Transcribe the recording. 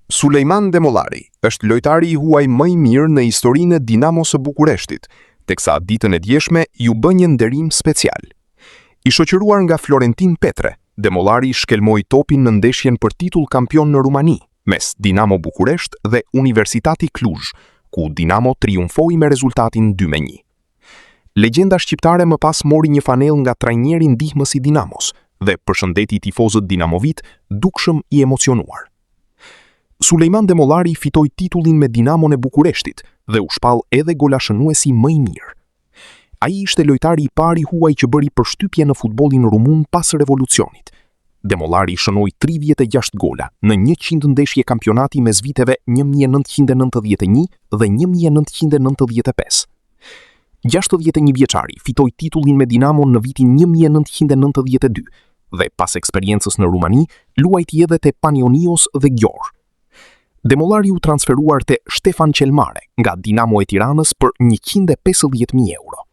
Sulejman Demolari është lojtari i huaj më i mirë në historinë e Dinamo së Bukureshtit, teksa ditën e djeshme ju bë një nderim special. I shoqëruar nga Florentin Petre, Demolari shkelmoi topin në ndeshjen për titull kampion në Rumani, mes Dinamo Bukuresht dhe Universitati Cluj, ku Dinamo triumfoi me rezultatin 2-1. Legjenda shqiptare më pas mori një fanell nga trajneri ndihmës i Dinamos dhe përshëndeti tifozët dinamovit dukshëm i emocionuar. Sulejman Demolari fitoi titullin me Dinamon e Bukureshtit dhe u shpall edhe golashënuesi më i mirë. Ai ishte lojtari i parë i huaj që bëri përshtypje në futbollin rumun pas revolucionit. Demolari shënoi 36 gola në 100 ndeshje kampionati mes viteve 1991 dhe 1995. 61 vjeçari fitoi titullin me Dinamon në vitin 1992 dhe pas eksperiencës në Rumani luajti edhe te Panionios dhe Gjor. Demolari u transferuar te Stefan Qelmare nga Dinamo e Tiranës për 150.000 euro.